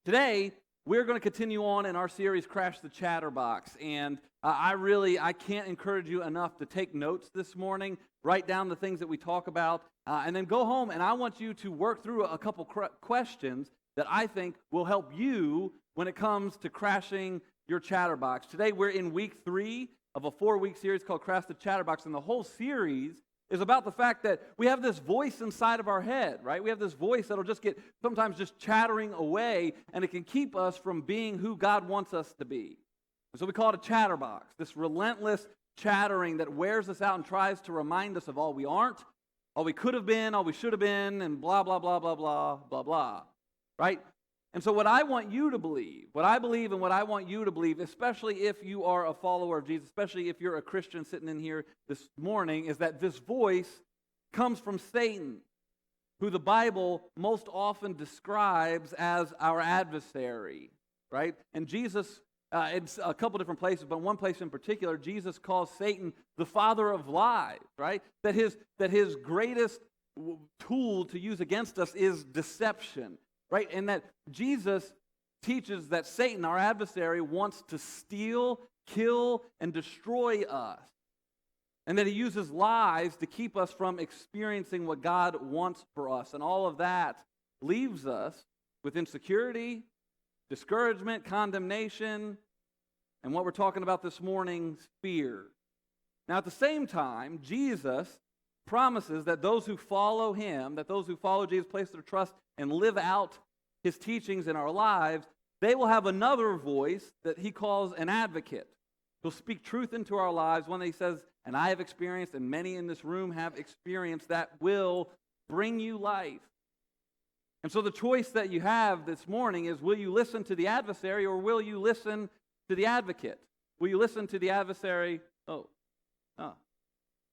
Today, we're going to continue on in our series, Crash the Chatterbox, and I can't encourage you enough to take notes this morning, write down the things that we talk about, and then go home, and I want you to work through a couple questions that I think will help you when it comes to crashing your chatterbox. Today, we're in week 3 of a 4-week series called Crash the Chatterbox, and the whole series is about the fact that we have this voice inside of our head, right? We have this voice that'll just get sometimes just chattering away, and it can keep us from being who God wants us to be. And so we call it a chatterbox, this relentless chattering that wears us out and tries to remind us of all we aren't, all we could have been, all we should have been, and blah, blah, blah, blah, blah, blah, blah, right? And so what I want you to believe, what I believe and what I want you to believe, especially if you are a follower of Jesus, especially if you're a Christian sitting in here this morning, is that this voice comes from Satan, who the Bible most often describes as our adversary, right? And Jesus, it's a couple different places, but one place in particular, Jesus calls Satan the father of lies, right? That his greatest tool to use against us is deception. Right? And that Jesus teaches that Satan, our adversary, wants to steal, kill, and destroy us. And that he uses lies to keep us from experiencing what God wants for us. And all of that leaves us with insecurity, discouragement, condemnation, and what we're talking about this morning, fear. Now, at the same time, Jesus promises that those who follow him, that those who follow Jesus, place their trust and live out his teachings in our lives, they will have another voice that he calls an advocate. He'll speak truth into our lives, one that he says, and I have experienced, and many in this room have experienced, that will bring you life. And so the choice that you have this morning is, will you listen to the adversary or will you listen to the advocate? Will you listen to the adversary? Hey,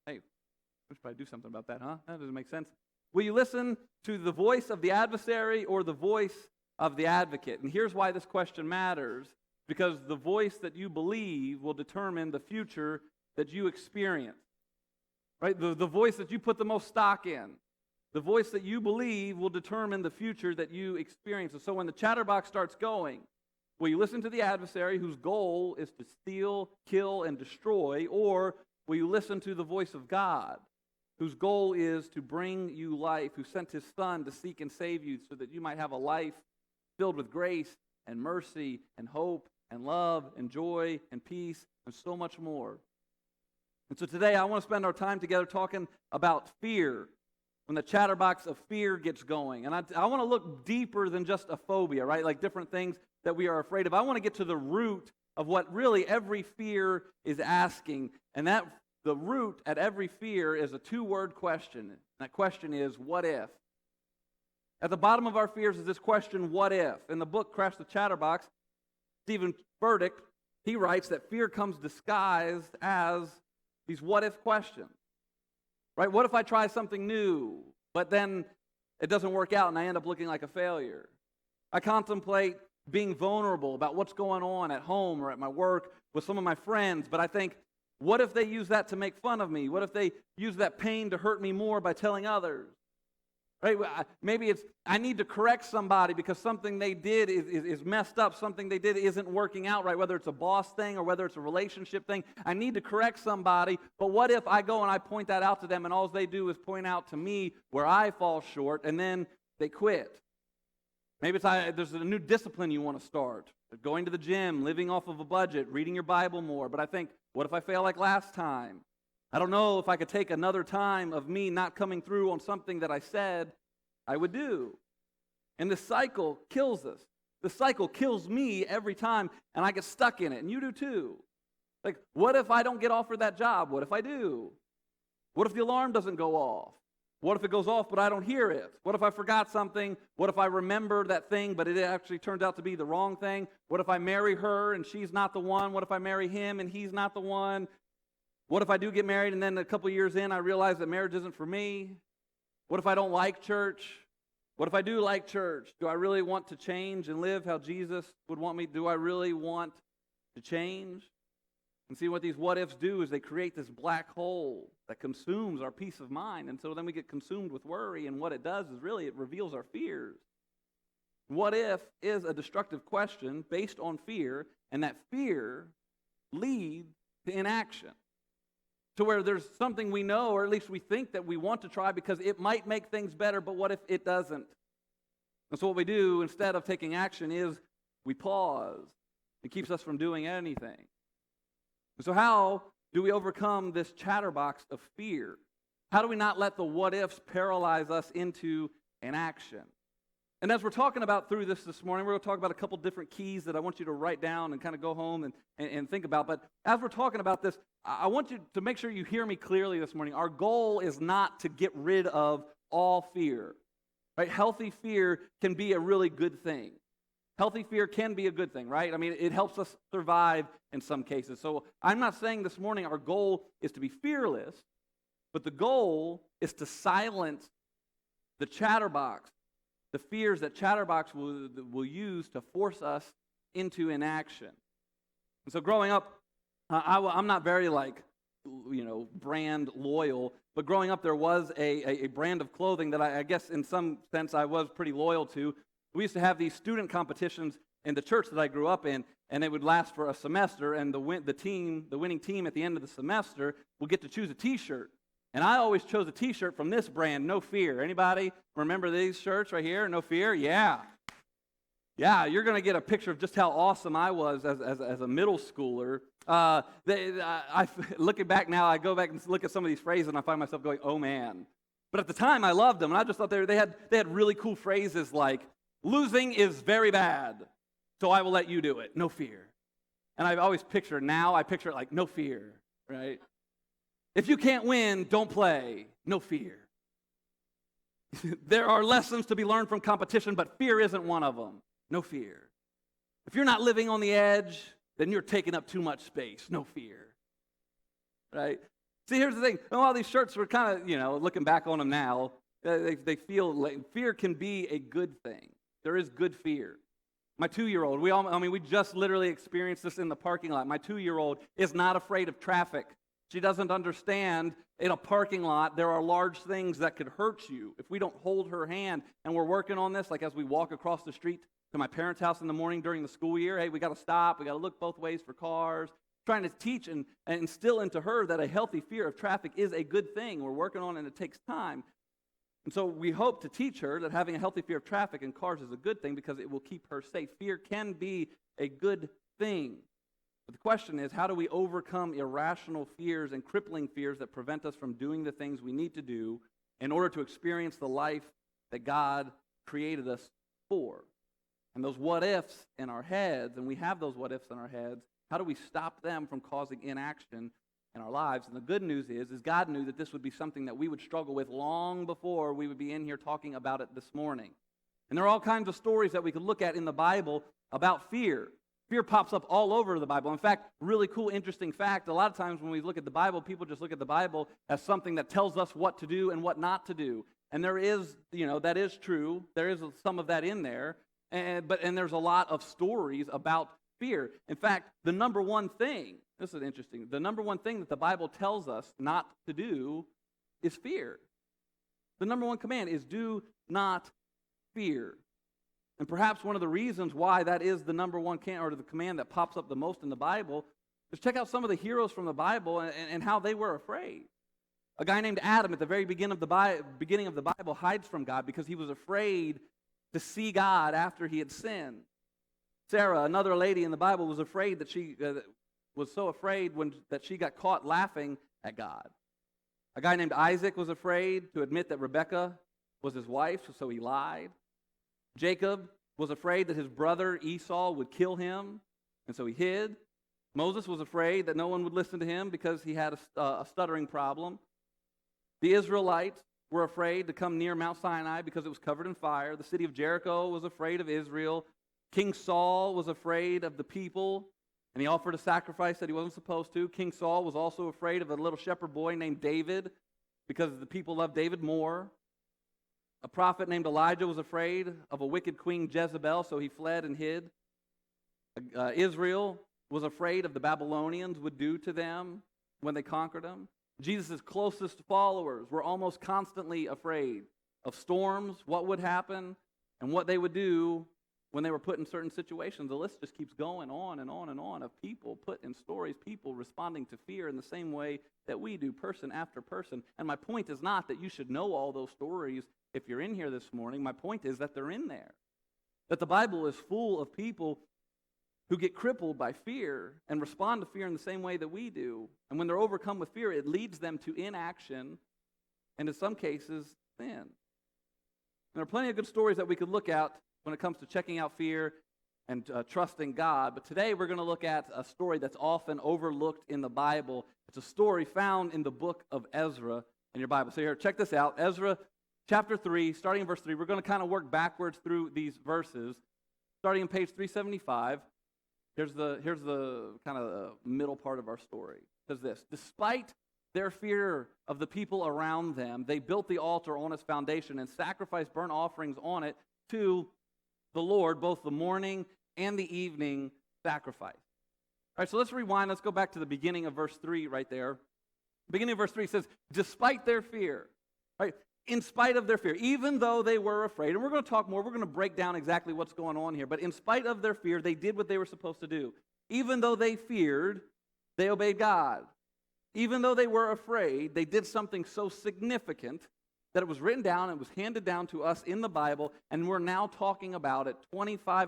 we should probably do something about that, huh? That doesn't make sense. Will you listen to the voice of the adversary or the voice of the advocate? And here's why this question matters. Because the voice that you believe will determine the future that you experience. Right? The voice that you put the most stock in. The voice that you believe will determine the future that you experience. And so when the chatterbox starts going, will you listen to the adversary whose goal is to steal, kill, and destroy? Or will you listen to the voice of God, whose goal is to bring you life, who sent his Son to seek and save you so that you might have a life filled with grace and mercy and hope and love and joy and peace and so much more. And so today I want to spend our time together talking about fear, when the chatterbox of fear gets going. And I want to look deeper than just a phobia, right? Like different things that we are afraid of. I want to get to the root of what really every fear is asking, and that the root at every fear is a 2-word question. That question is, what if? At the bottom of our fears is this question, what if? In the book, Crash the Chatterbox, Stephen Furtick, he writes that fear comes disguised as these what if questions. Right? What if I try something new, but then it doesn't work out and I end up looking like a failure? I contemplate being vulnerable about what's going on at home or at my work with some of my friends, but I think, what if they use that to make fun of me? What if they use that pain to hurt me more by telling others? Right? Maybe it's, I need to correct somebody because something they did is messed up. Something they did isn't working out right, whether it's a boss thing or whether it's a relationship thing. I need to correct somebody, but what if I go and I point that out to them and all they do is point out to me where I fall short and then they quit? Maybe there's a new discipline you want to start. Going to the gym, living off of a budget, reading your Bible more. But I think, what if I fail like last time? I don't know if I could take another time of me not coming through on something that I said I would do. And this cycle kills us. The cycle kills me every time, and I get stuck in it, and you do too. Like, what if I don't get offered that job? What if I do? What if the alarm doesn't go off? What if it goes off but I don't hear it? What if I forgot something? What if I remember that thing but it actually turned out to be the wrong thing? What if I marry her and she's not the one? What if I marry him and he's not the one? What if I do get married and then a couple years in I realize that marriage isn't for me? What if I don't like church? What if I do like church? Do I really want to change and live how Jesus would want me? Do I really want to change? And see, what these what-ifs do is they create this black hole that consumes our peace of mind. And so then we get consumed with worry, and what it does is really it reveals our fears. What if is a destructive question based on fear, and that fear leads to inaction. To where there's something we know, or at least we think that we want to try because it might make things better, but what if it doesn't? And so what we do instead of taking action is we pause. It keeps us from doing anything. And so how do we overcome this chatterbox of fear? How do we not let the what ifs paralyze us into inaction? And as we're talking about through this morning, we're going to talk about a couple different keys that I want you to write down and kind of go home and think about. But as we're talking about this, I want you to make sure you hear me clearly this morning. Our goal is not to get rid of all fear. Right? Healthy fear can be a really good thing. Healthy fear can be a good thing, right? I mean, it helps us survive in some cases. So I'm not saying this morning our goal is to be fearless, but the goal is to silence the chatterbox, the fears that Chatterbox will use to force us into inaction. And so growing up, I'm not very brand loyal, but growing up there was a brand of clothing that I guess in some sense I was pretty loyal to. We used to have these student competitions in the church that I grew up in, and it would last for a semester, and the winning team at the end of the semester will get to choose a T-shirt. And I always chose a T-shirt from this brand, No Fear. Anybody remember these shirts right here, No Fear? Yeah. Yeah, you're going to get a picture of just how awesome I was as a middle schooler. Looking back now, I go back and look at some of these phrases, and I find myself going, oh, man. But at the time, I loved them, and I just thought they had really cool phrases like, losing is very bad, so I will let you do it, no fear. And I've always pictured, now I picture it like, no fear, right? If you can't win, don't play. No fear. There are lessons to be learned from competition, but fear isn't one of them. No fear. If you're not living on the edge, then you're taking up too much space. No fear. Right? See, here's the thing. All these shirts were kind of, looking back on them now, they feel like fear can be a good thing. There is good fear. My 2-year-old, we just literally experienced this in the parking lot. My 2-year-old is not afraid of traffic. She doesn't understand in a parking lot there are large things that could hurt you if we don't hold her hand. And we're working on this, like as we walk across the street to my parents' house in the morning during the school year. Hey, we got to stop. We got to look both ways for cars. Trying to teach and instill into her that a healthy fear of traffic is a good thing. We're working on it and it takes time. And so we hope to teach her that having a healthy fear of traffic and cars is a good thing because it will keep her safe. Fear can be a good thing. But the question is, how do we overcome irrational fears and crippling fears that prevent us from doing the things we need to do in order to experience the life that God created us for? And those what-ifs in our heads, and we have those what-ifs in our heads, how do we stop them from causing inaction in our lives? And the good news is God knew that this would be something that we would struggle with long before we would be in here talking about it this morning. And there are all kinds of stories that we could look at in the Bible about fear. Fear pops up all over the Bible. In fact, really cool, interesting fact, a lot of times when we look at the Bible, people just look at the Bible as something that tells us what to do and what not to do. And there is, that is true. There is some of that in there. And there's a lot of stories about fear. In fact, the number one thing, this is interesting, the number one thing that the Bible tells us not to do is fear. The number one command is do not fear. And perhaps one of the reasons why that is the number one the command that pops up the most in the Bible is check out some of the heroes from the Bible and how they were afraid. A guy named Adam at the very beginning of the Bible hides from God because he was afraid to see God after he had sinned. Sarah, another lady in the Bible, was afraid that she was so afraid that she got caught laughing at God. A guy named Isaac was afraid to admit that Rebekah was his wife, so he lied. Jacob was afraid that his brother Esau would kill him, and so he hid. Moses was afraid that no one would listen to him because he had a stuttering problem. The Israelites were afraid to come near Mount Sinai because it was covered in fire. The city of Jericho was afraid of Israel. King Saul was afraid of the people, and he offered a sacrifice that he wasn't supposed to. King Saul was also afraid of a little shepherd boy named David because the people loved David more. A prophet named Elijah was afraid of a wicked queen Jezebel, so he fled and hid. Israel was afraid of the Babylonians would do to them when they conquered them. Jesus' closest followers were almost constantly afraid of storms, what would happen, and what they would do when they were put in certain situations. The list just keeps going on and on and on of people put in stories, people responding to fear in the same way that we do, person after person. And my point is not that you should know all those stories if you're in here this morning. My point is that they're in there. That the Bible is full of people who get crippled by fear and respond to fear in the same way that we do. And when they're overcome with fear, it leads them to inaction and in some cases, sin. And there are plenty of good stories that we could look at when it comes to checking out fear and trusting God. But today we're going to look at a story that's often overlooked in the Bible. It's a story found in the book of Ezra in your Bible. So here, check this out. Ezra chapter 3, starting in verse 3. We're going to kind of work backwards through these verses. Starting on page 375, here's the kind of middle part of our story. It says this: despite their fear of the people around them, they built the altar on its foundation and sacrificed burnt offerings on it to the Lord, both the morning and the evening sacrifice. All right, so let's rewind. Let's go back to the beginning of verse 3 right there. Beginning of verse 3 says, despite their fear, right? In spite of their fear, even though they were afraid, and we're going to talk more, we're going to break down exactly what's going on here, but in spite of their fear, they did what they were supposed to do. Even though they feared, they obeyed God. Even though they were afraid, they did something so significant that it was written down and was handed down to us in the Bible, and we're now talking about it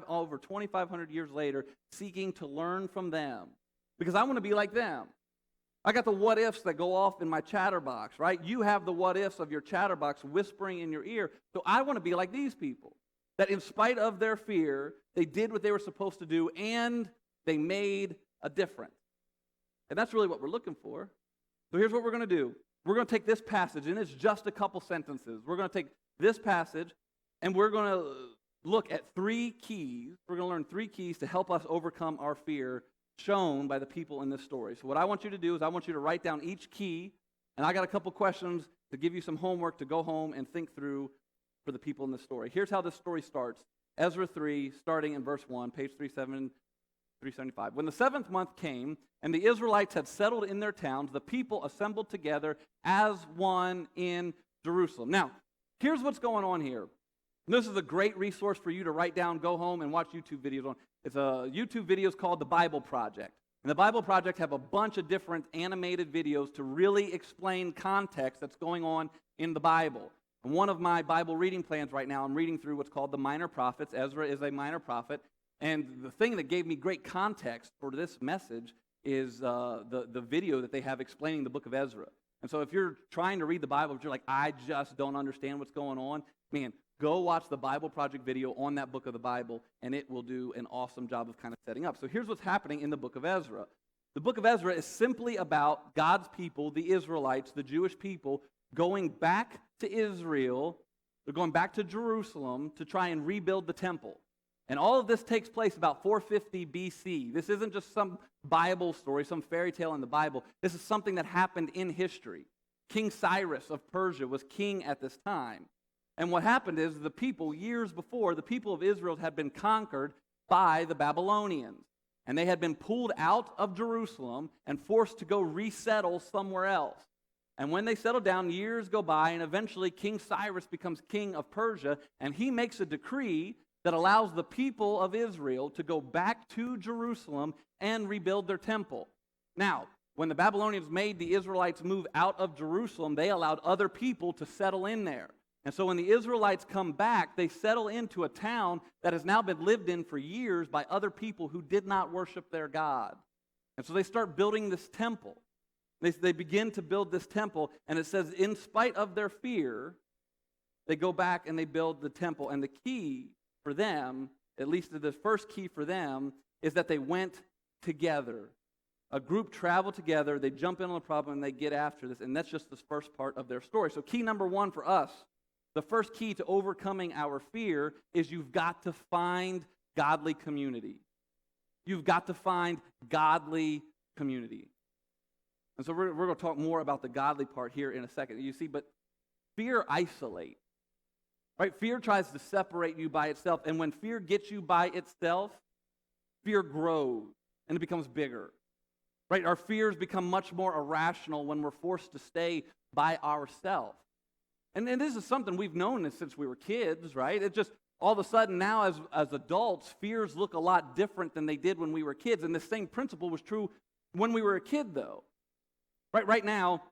over 2,500 years later, seeking to learn from them. Because I want to be like them. I got the what-ifs that go off in my Chatterbox, right? You have the what-ifs of your Chatterbox whispering in your ear. So I want to be like these people, that in spite of their fear, they did what they were supposed to do, and they made a difference. And that's really what we're looking for. So here's what we're going to do. We're going to take this passage, and it's just a couple sentences. We're going to take this passage, and we're going to look at 3 keys. We're going to learn 3 keys to help us overcome our fear shown by the people in this story. So what I want you to do is I want you to write down each key, and I got a couple questions to give you some homework to go home and think through for the people in this story. Here's how this story starts. Ezra 3, starting in verse 1, page 375. When the 7th month came, and the Israelites had settled in their towns, the people assembled together as one in Jerusalem. Now, here's what's going on here. This is a great resource for you to write down, go home, and watch YouTube videos on. It's a YouTube video called The Bible Project. And The Bible Project have a bunch of different animated videos to really explain context that's going on in the Bible. And one of my Bible reading plans right now, I'm reading through what's called the Minor Prophets. Ezra is a minor prophet. And the thing that gave me great context for this message is the video that they have explaining the book of Ezra. And so if you're trying to read the Bible, but you're like, I just don't understand what's going on, man, go watch the Bible Project video on that book of the Bible, and it will do an awesome job of kind of setting up. So here's what's happening in the book of Ezra. The book of Ezra is simply about God's people, the Israelites, the Jewish people, going back to Israel. They're going back to Jerusalem to try and rebuild the temple. And all of this takes place about 450 BC. This isn't just some Bible story, some fairy tale in the Bible. This is something that happened in history. King Cyrus of Persia was king at this time. And what happened is the people, years before, the people of Israel had been conquered by the Babylonians. And they had been pulled out of Jerusalem and forced to go resettle somewhere else. And when they settle down, years go by, and eventually King Cyrus becomes king of Persia, and he makes a decree that allows the people of Israel to go back to Jerusalem and rebuild their temple. Now, when the Babylonians made the Israelites move out of Jerusalem, they allowed other people to settle in there. And so when the Israelites come back, they settle into a town that has now been lived in for years by other people who did not worship their God. And so they start building this temple. They begin to build this temple, and it says, in spite of their fear, they go back and they build the temple. And the key for them, at least the first key for them, is that they went together. A group traveled together, they jump in on the problem, and they get after this. And that's just the first part of their story. So key number 1 for us, the first key to overcoming our fear is you've got to find godly community. You've got to find godly community. And so we're going to talk more about the godly part here in a second. You see, but fear isolates. Right? Fear tries to separate you by itself, and when fear gets you by itself, fear grows and it becomes bigger. Right? Our fears become much more irrational when we're forced to stay by ourselves. And this is something we've known since we were kids, right? It's just all of a sudden now as adults, fears look a lot different than they did when we were kids. And the same principle was true when we were a kid, though. Right now,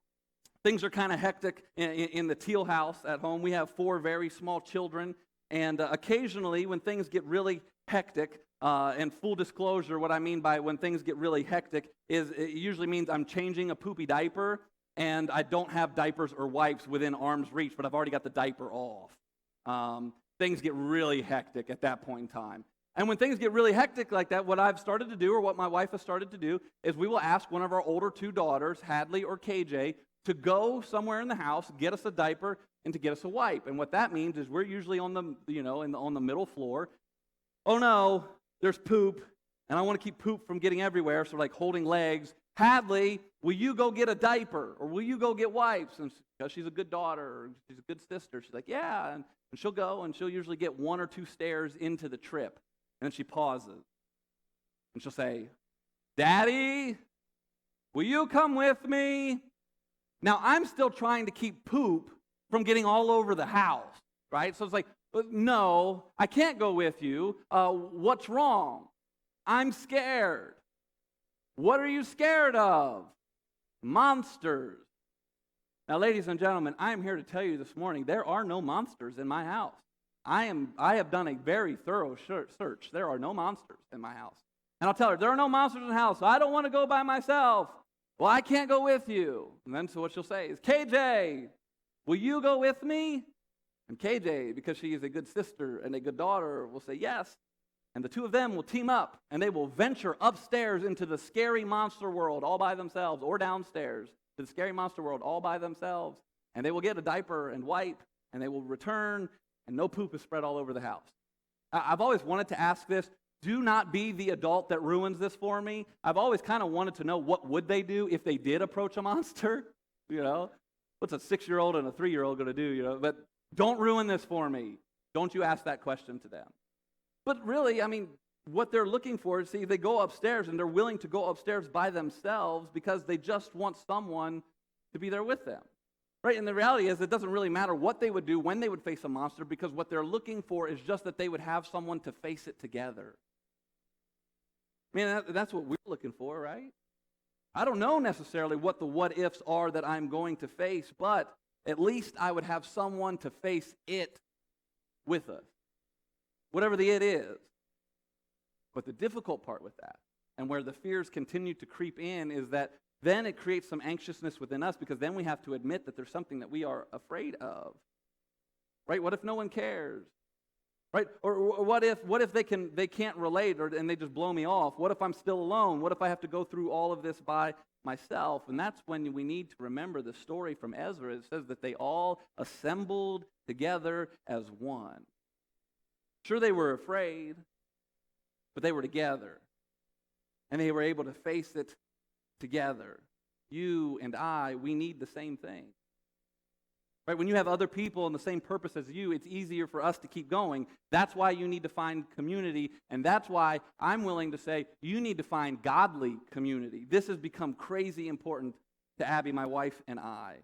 things are kind of hectic in the Teal house at home. We have 4 very small children, and occasionally when things get really hectic, and full disclosure, what I mean by when things get really hectic is it usually means I'm changing a poopy diaper, and I don't have diapers or wipes within arm's reach, but I've already got the diaper off. Things get really hectic at that point in time. And when things get really hectic like that, what I've started to do, or what my wife has started to do, is we will ask one of our older 2 daughters, Hadley or KJ, to go somewhere in the house, get us a diaper, and to get us a wipe. And what that means is we're usually on the, on the middle floor. Oh no, there's poop, and I want to keep poop from getting everywhere, so like holding legs. Hadley, will you go get a diaper, or will you go get wipes? And because she's a good daughter, or she's a good sister, she's like, yeah, and she'll go, and she'll usually get 1 or 2 stairs into the trip. And then she pauses, and she'll say, Daddy, will you come with me? Now, I'm still trying to keep poop from getting all over the house, right? So it's like, no, I can't go with you. What's wrong? I'm scared. What are you scared of? Monsters. Now, ladies and gentlemen, I am here to tell you this morning, there are no monsters in my house. I have done a very thorough search. There are no monsters in my house. And I'll tell her, there are no monsters in the house, so I don't want to go by myself. Well, I can't go with you. And then so what she'll say is, KJ, will you go with me? And KJ, because she is a good sister and a good daughter, will say yes. And the 2 of them will team up, and they will venture upstairs into the scary monster world all by themselves, or downstairs to the scary monster world all by themselves. And they will get a diaper and wipe, and they will return, and no poop is spread all over the house. I've always wanted to ask this. Do not be the adult that ruins this for me. I've always kind of wanted to know what would they do if they did approach a monster. What's a 6-year-old and a 3-year-old going to do? But don't ruin this for me. Don't you ask that question to them. But really, I mean, what they're looking for is, see, they go upstairs and they're willing to go upstairs by themselves because they just want someone to be there with them. Right? And the reality is it doesn't really matter what they would do when they would face a monster, because what they're looking for is just that they would have someone to face it together. I mean, that's what we're looking for, right? I don't know necessarily what the what-ifs are that I'm going to face, but at least I would have someone to face it with us, whatever the it is. But the difficult part with that, and where the fears continue to creep in, is that then it creates some anxiousness within us, because then we have to admit that there's something that we are afraid of. Right? What if no one cares? Right? Or what if they can't relate, and they just blow me off? What if I'm still alone? What if I have to go through all of this by myself? And that's when we need to remember the story from Ezra. It says that they all assembled together as one. Sure, they were afraid, but they were together. And they were able to face it together. You and I, we need the same thing. Right? When you have other people in the same purpose as you, it's easier for us to keep going. That's why you need to find community, and that's why I'm willing to say you need to find godly community. This has become crazy important to Abby, my wife, and I.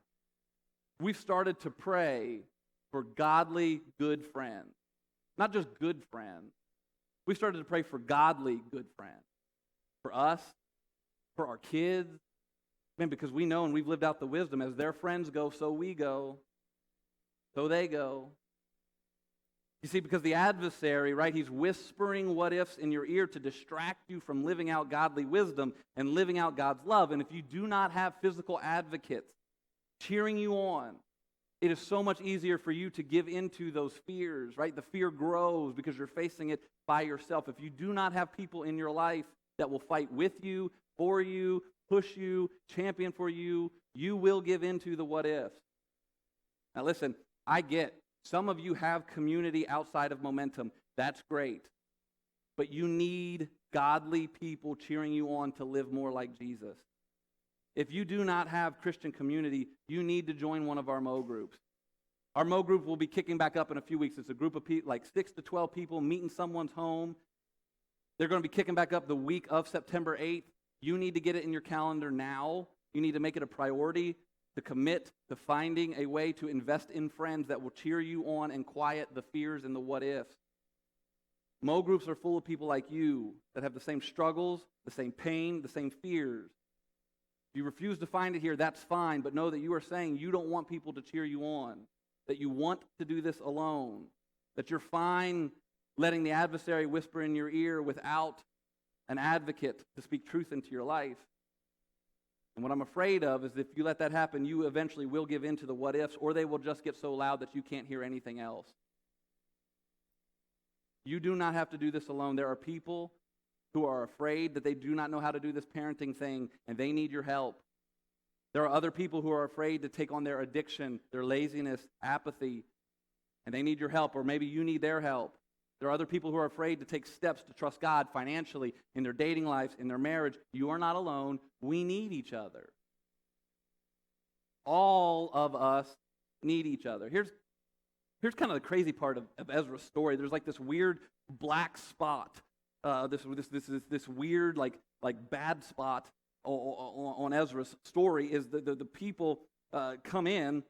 We've started to pray for godly, good friends. Not just good friends. We started to pray for godly, good friends. For us, for our kids. Man, because we know and we've lived out the wisdom, as their friends go, so we go. So they go. You see, because the adversary, right, he's whispering what ifs in your ear to distract you from living out godly wisdom and living out God's love. And if you do not have physical advocates cheering you on, it is so much easier for you to give into those fears, right? The fear grows because you're facing it by yourself. If you do not have people in your life that will fight with you, for you, push you, champion for you, you will give into the what ifs. Now listen, I get some of you have community outside of Momentum. That's great. But you need godly people cheering you on to live more like Jesus. If you do not have Christian community, you need to join one of our Mo groups. Our Mo group will be kicking back up in a few weeks. It's a group of people, like 6 to 12 people, meet in someone's home. They're going to be kicking back up the week of September 8th. You need to get it in your calendar now. You need to make it a priority to commit to finding a way to invest in friends that will cheer you on and quiet the fears and the what ifs. Mo groups are full of people like you that have the same struggles, the same pain, the same fears. If you refuse to find it here, that's fine, but know that you are saying you don't want people to cheer you on, that you want to do this alone, that you're fine letting the adversary whisper in your ear without an advocate to speak truth into your life. And what I'm afraid of is if you let that happen, you eventually will give in to the what ifs, or they will just get so loud that you can't hear anything else. You do not have to do this alone. There are people who are afraid that they do not know how to do this parenting thing, and they need your help. There are other people who are afraid to take on their addiction, their laziness, apathy, and they need your help, or maybe you need their help. There are other people who are afraid to take steps to trust God financially, in their dating lives, in their marriage. You are not alone. We need each other. All of us need each other. Here's kind of the crazy part of Ezra's story. There's like this weird black spot, this weird like bad spot on Ezra's story is the people come in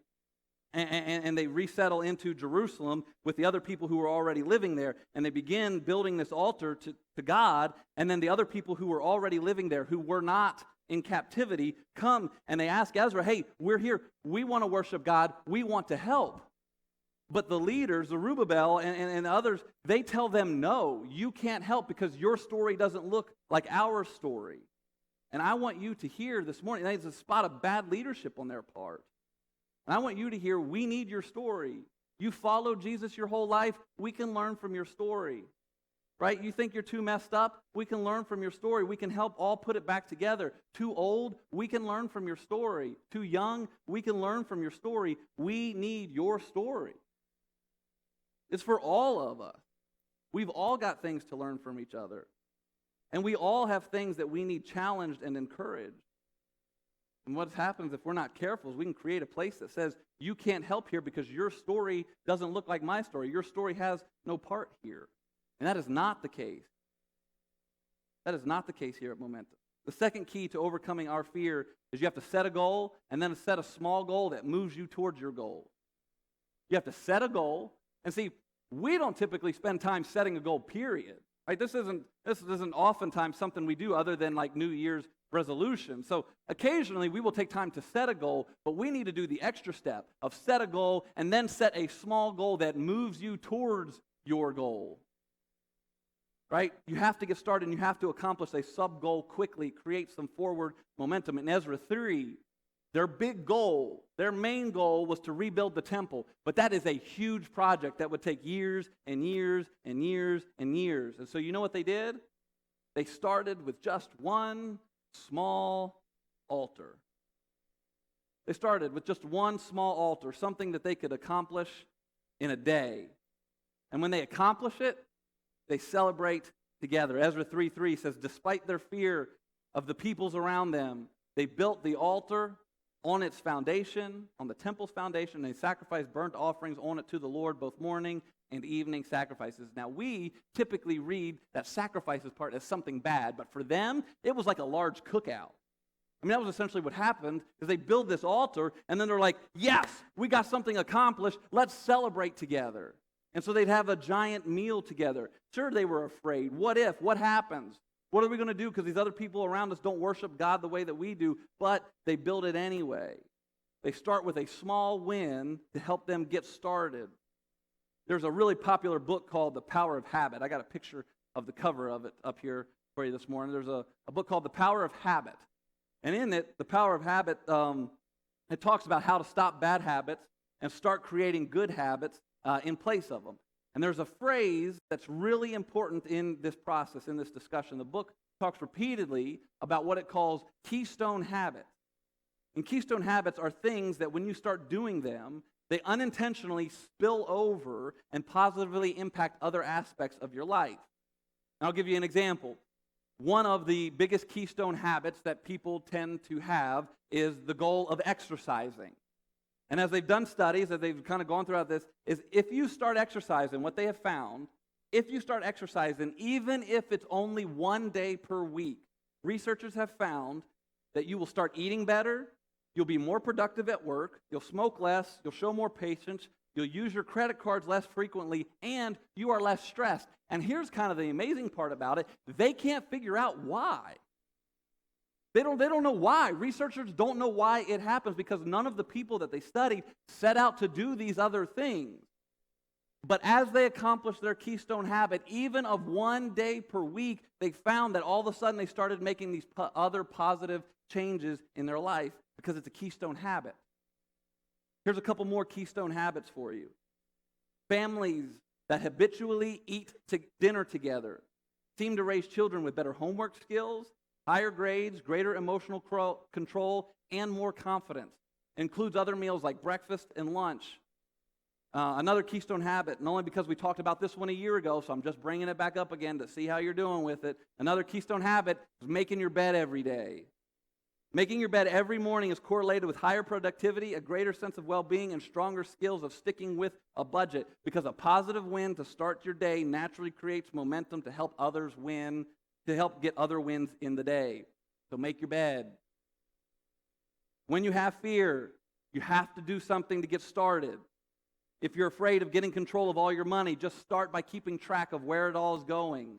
and they resettle into Jerusalem with the other people who were already living there, and they begin building this altar to God, and then the other people who were already living there, who were not in captivity, come and they ask Ezra, hey, we're here, we want to worship God, we want to help. But the leaders, Zerubbabel and others, they tell them, no, you can't help because your story doesn't look like our story. And I want you to hear this morning, there's a spot of bad leadership on their part. And I want you to hear, we need your story. You followed Jesus your whole life, we can learn from your story. Right? You think you're too messed up? We can learn from your story. We can help all put it back together. Too old? We can learn from your story. Too young? We can learn from your story. We need your story. It's for all of us. We've all got things to learn from each other. And we all have things that we need challenged and encouraged. And what happens if we're not careful is we can create a place that says, you can't help here because your story doesn't look like my story. Your story has no part here. And that is not the case. That is not the case here at Momentum. The second key to overcoming our fear is you have to set a goal and then set a small goal that moves you towards your goal. You have to set a goal. And see, we don't typically spend time setting a goal, period. Right? This isn't oftentimes something we do other than like New Year's resolution. So occasionally we will take time to set a goal, but we need to do the extra step of set a goal and then set a small goal that moves you towards your goal. Right? You have to get started and you have to accomplish a sub-goal quickly, create some forward momentum. In Ezra 3, their big goal, their main goal was to rebuild the temple, but that is a huge project that would take years and years and years and years. And so you know what they did? They started with just one small altar. They started with just one small altar, something that they could accomplish in a day. And when they accomplish it, they celebrate together. Ezra 3:3 says, despite their fear of the peoples around them, they built the altar on its foundation, on the temple's foundation. They sacrificed burnt offerings on it to the Lord, both morning and evening sacrifices. Now, we typically read that sacrifices part as something bad, but for them, it was like a large cookout. I mean, that was essentially what happened, is they build this altar, and then they're like, yes, we got something accomplished, let's celebrate together. And so they'd have a giant meal together. Sure, they were afraid. What if? What happens? What are we going to do? Because these other people around us don't worship God the way that we do, but they build it anyway. They start with a small win to help them get started. There's a really popular book called The Power of Habit. I got a picture of the cover of it up here for you this morning. There's a book called The Power of Habit. And in it, The Power of Habit, it talks about how to stop bad habits and start creating good habits in place of them. And there's a phrase that's really important in this process, in this discussion. The book talks repeatedly about what it calls keystone habits. And keystone habits are things that when you start doing them, they unintentionally spill over and positively impact other aspects of your life. And I'll give you an example. One of the biggest keystone habits that people tend to have is the goal of exercising. And as they've done studies, as they've kind of gone throughout this, is if you start exercising, what they have found, if you start exercising, even if it's only 1 day per week, researchers have found that you will start eating better, you'll be more productive at work, you'll smoke less, you'll show more patience, You'll use your credit cards less frequently, and you are less stressed. And here's kind of the amazing part about it. They can't figure out why. They don't know why. Researchers don't know why it happens because none of the people that they studied set out to do these other things. But as they accomplished their keystone habit, even of 1 day per week, they found that all of a sudden they started making these other positive changes in their life because it's a keystone habit. Here's a couple more keystone habits for you. Families that habitually eat dinner together seem to raise children with better homework skills, higher grades, greater emotional control, and more confidence. It includes other meals like breakfast and lunch. Another keystone habit, and only because we talked about this one a year ago, so I'm just bringing it back up again to see how you're doing with it. Another keystone habit is making your bed every day. Making your bed every morning is correlated with higher productivity, a greater sense of well-being, and stronger skills of sticking with a budget, because a positive win to start your day naturally creates momentum to help others win, to help get other wins in the day. So make your bed. When you have fear, you have to do something to get started. If you're afraid of getting control of all your money, just start by keeping track of where it all is going.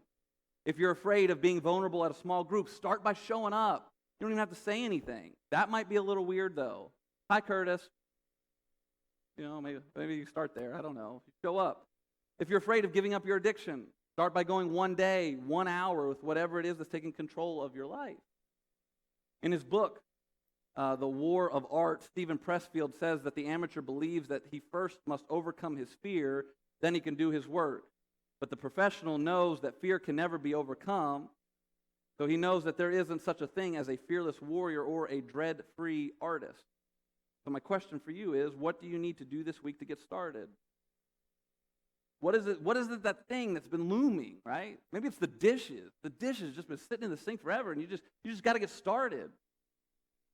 If you're afraid of being vulnerable at a small group, start by showing up. You don't even have to say anything. That might be a little weird, though. Hi, Curtis. Maybe you start there. I don't know. Show up. If you're afraid of giving up your addiction, start by going 1 day, 1 hour with whatever it is that's taking control of your life. In his book, The War of Art, Stephen Pressfield says that the amateur believes that he first must overcome his fear, then he can do his work. But the professional knows that fear can never be overcome, so he knows that there isn't such a thing as a fearless warrior or a dread-free artist. So my question for you is, what do you need to do this week to get started? What is it that thing that's been looming, right? Maybe it's the dishes. The dishes just been sitting in the sink forever, and you just got to get started.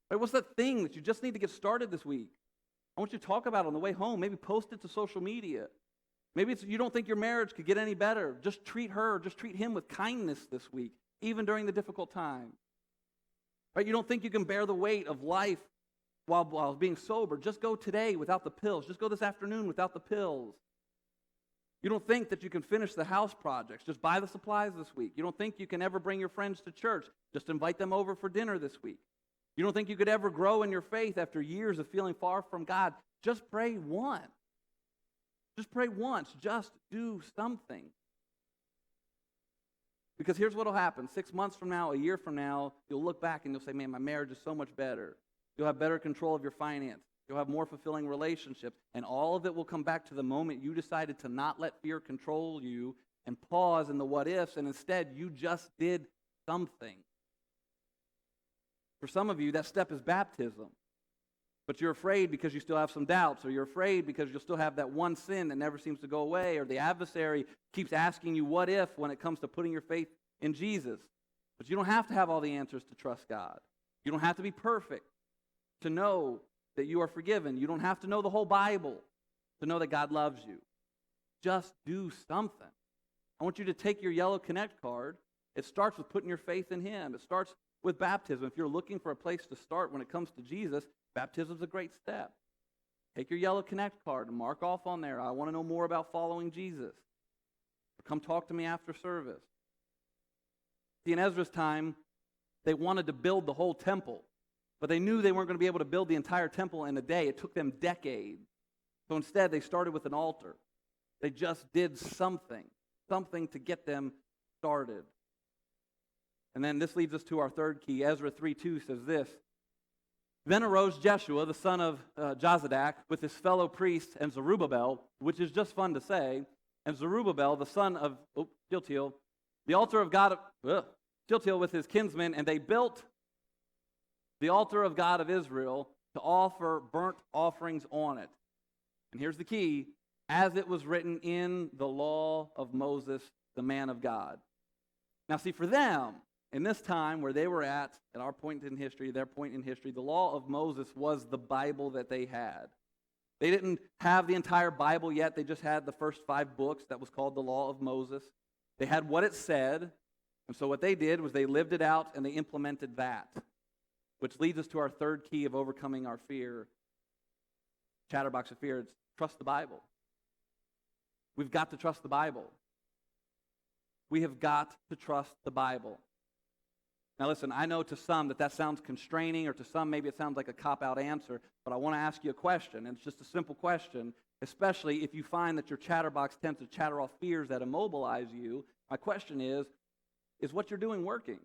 Right, what's that thing that you just need to get started this week? I want you to talk about it on the way home. Maybe post it to social media. Maybe it's you don't think your marriage could get any better. Just treat him with kindness this week, even during the difficult time. Right, you don't think you can bear the weight of life while being sober. Just go today without the pills. Just go this afternoon without the pills. You don't think that you can finish the house projects. Just buy the supplies this week. You don't think you can ever bring your friends to church. Just invite them over for dinner this week. You don't think you could ever grow in your faith after years of feeling far from God. Just pray once. Just pray once. Just do something. Because here's what will happen. 6 months from now, a year from now, you'll look back and you'll say, man, my marriage is so much better. You'll have better control of your finances. You'll have more fulfilling relationships. And all of it will come back to the moment you decided to not let fear control you and pause in the what ifs, and instead you just did something. For some of you, that step is baptism. But you're afraid because you still have some doubts, or you're afraid because you'll still have that one sin that never seems to go away, or the adversary keeps asking you what if when it comes to putting your faith in Jesus. But you don't have to have all the answers to trust God. You don't have to be perfect to know that you are forgiven. You don't have to know the whole Bible to know that God loves you. Just do something. I want you to take your yellow Connect card. It starts with putting your faith in Him. It starts with baptism. If you're looking for a place to start when it comes to Jesus, baptism is a great step. Take your yellow Connect card and mark off on there, I want to know more about following Jesus. Come talk to me after service. See, in Ezra's time, they wanted to build the whole temple, but they knew they weren't going to be able to build the entire temple in a day. It took them decades. So instead, they started with an altar. They just did something to get them started. And then this leads us to our third key. Ezra 3:2 says this: Then arose Jeshua, the son of Jozadak, with his fellow priests, and Zerubbabel, which is just fun to say, and Zerubbabel, the son of Shealtiel, the altar of God, Shealtiel with his kinsmen, and they built the altar of God of Israel to offer burnt offerings on it. And here's the key: as it was written in the law of Moses, the man of God. Now see, for them, in this time where they were at our point in history, their point in history, the law of Moses was the Bible that they had. They didn't have the entire Bible yet. They just had the first 5 books that was called the law of Moses. They had what it said, and so what they did was they lived it out and they implemented that, which leads us to our third key of overcoming our fear. Chatterbox of fear, it's trust the Bible. We've got to trust the Bible. We have got to trust the Bible. Now listen, I know to some that sounds constraining, or to some maybe it sounds like a cop-out answer, but I want to ask you a question, and it's just a simple question, especially if you find that your chatterbox tends to chatter off fears that immobilize you. My question is what you're doing working?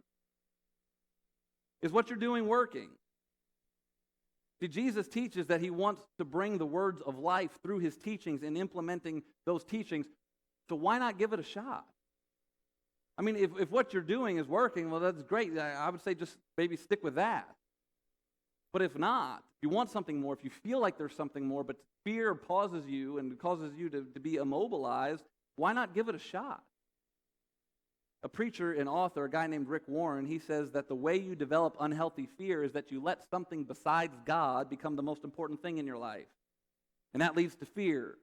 Is what you're doing working? See, Jesus teaches that he wants to bring the words of life through his teachings and implementing those teachings, so why not give it a shot? I mean, if what you're doing is working, well, that's great. I would say just maybe stick with that. But if not, if you want something more, if you feel like there's something more, but fear pauses you and causes you to be immobilized, why not give it a shot? A preacher and author, a guy named Rick Warren, he says that the way you develop unhealthy fear is that you let something besides God become the most important thing in your life. And that leads to fear.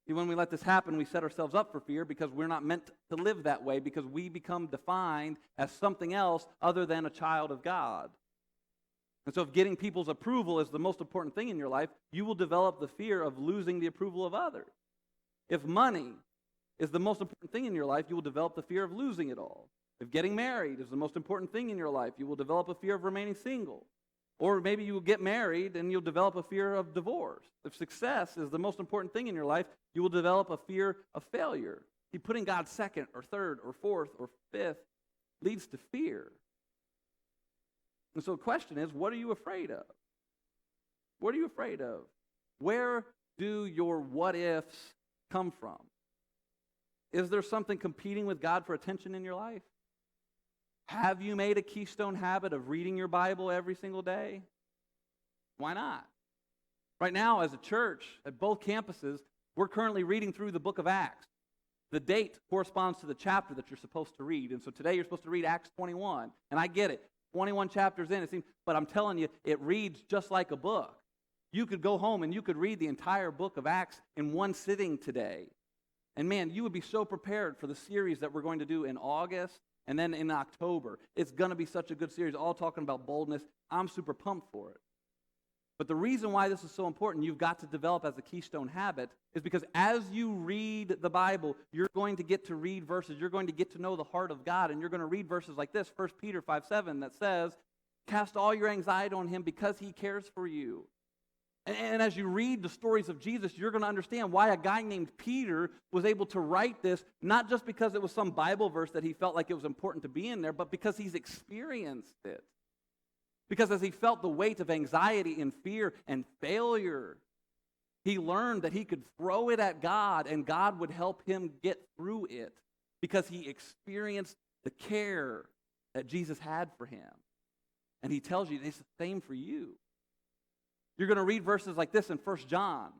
See, when we let this happen, we set ourselves up for fear because we're not meant to live that way, because we become defined as something else other than a child of God. And so if getting people's approval is the most important thing in your life, you will develop the fear of losing the approval of others. If money is the most important thing in your life, you will develop the fear of losing it all. If getting married is the most important thing in your life, you will develop a fear of remaining single. Or maybe you will get married and you'll develop a fear of divorce. If success is the most important thing in your life, you will develop a fear of failure. See, putting God second or third or fourth or fifth leads to fear. And so the question is, what are you afraid of? What are you afraid of? Where do your what ifs come from? Is there something competing with God for attention in your life? Have you made a keystone habit of reading your Bible every single day? Why not? Right now, as a church, at both campuses, we're currently reading through the book of Acts. The date corresponds to the chapter that you're supposed to read. And so today you're supposed to read Acts 21. And I get it. 21 chapters in, it seems, but I'm telling you, it reads just like a book. You could go home and you could read the entire book of Acts in one sitting today. And man, you would be so prepared for the series that we're going to do in August and then in October. It's going to be such a good series, all talking about boldness. I'm super pumped for it. But the reason why this is so important, you've got to develop as a keystone habit, is because as you read the Bible, you're going to get to read verses. You're going to get to know the heart of God, and you're going to read verses like this, 1 Peter 5:7, that says, cast all your anxiety on him because he cares for you. And as you read the stories of Jesus, you're going to understand why a guy named Peter was able to write this, not just because it was some Bible verse that he felt like it was important to be in there, but because he's experienced it. Because as he felt the weight of anxiety and fear and failure, he learned that he could throw it at God and God would help him get through it, because he experienced the care that Jesus had for him. And he tells you it's the same for you. You're going to read verses like this in 1 John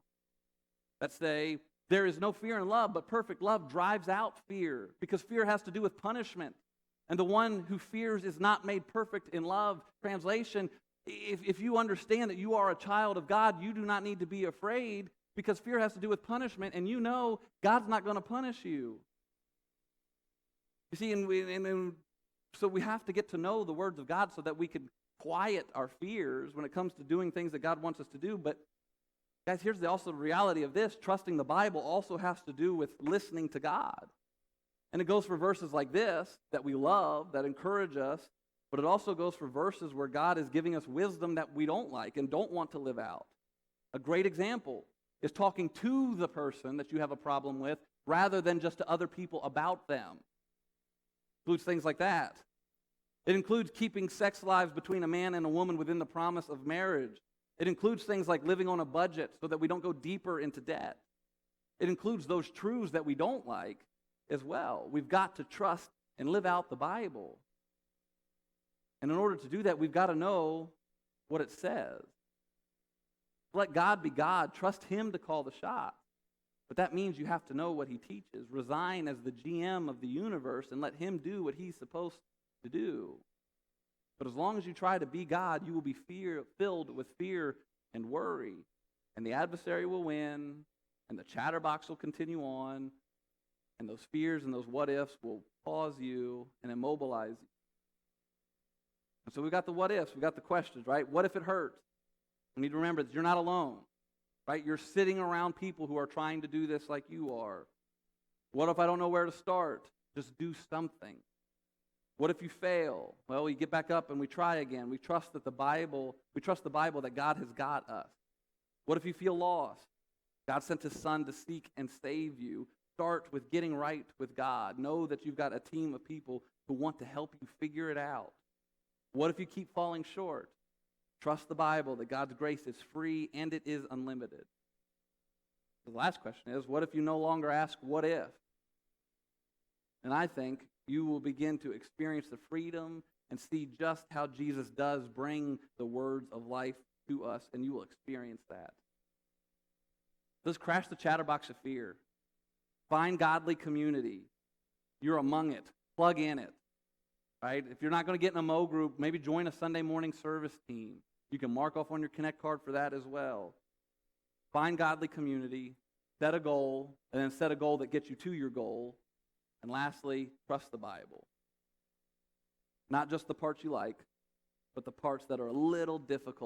that say, there is no fear in love, but perfect love drives out fear, because fear has to do with punishment. And the one who fears is not made perfect in love. Translation, if you understand that you are a child of God, you do not need to be afraid, because fear has to do with punishment, and you know God's not going to punish you. You see, and so we have to get to know the words of God so that we can quiet our fears when it comes to doing things that God wants us to do. But guys, here's also the reality of this. Trusting the Bible also has to do with listening to God. And it goes for verses like this that we love, that encourage us, but it also goes for verses where God is giving us wisdom that we don't like and don't want to live out. A great example is talking to the person that you have a problem with rather than just to other people about them. Includes things like that. It includes keeping sex lives between a man and a woman within the promise of marriage. It includes things like living on a budget so that we don't go deeper into debt. It includes those truths that we don't like as well. We've got to trust and live out the Bible. And in order to do that, we've got to know what it says. Let God be God. Trust him to call the shots. But that means you have to know what he teaches. Resign as the GM of the universe and let him do what he's supposed to do. But as long as you try to be God, you will be filled with fear and worry. And the adversary will win, and the chatterbox will continue on, and those fears and those what-ifs will pause you and immobilize you. And so we've got the what-ifs, we've got the questions, right? What if it hurts? You need to remember that you're not alone, right? You're sitting around people who are trying to do this like you are. What if I don't know where to start? Just do something. What if you fail? Well, we get back up and we try again. We trust the Bible that God has got us. What if you feel lost? God sent his son to seek and save you. Start with getting right with God. Know that you've got a team of people who want to help you figure it out. What if you keep falling short? Trust the Bible that God's grace is free and it is unlimited. The last question is, what if you no longer ask, what if? And I think you will begin to experience the freedom and see just how Jesus does bring the words of life to us, and you will experience that. Let's crash the chatterbox of fear. Find godly community. You're among it. Plug in it. Right? If you're not going to get in a Mo group, maybe join a Sunday morning service team. You can mark off on your Connect card for that as well. Find godly community, set a goal, and then set a goal that gets you to your goal. And lastly, trust the Bible. Not just the parts you like, but the parts that are a little difficult.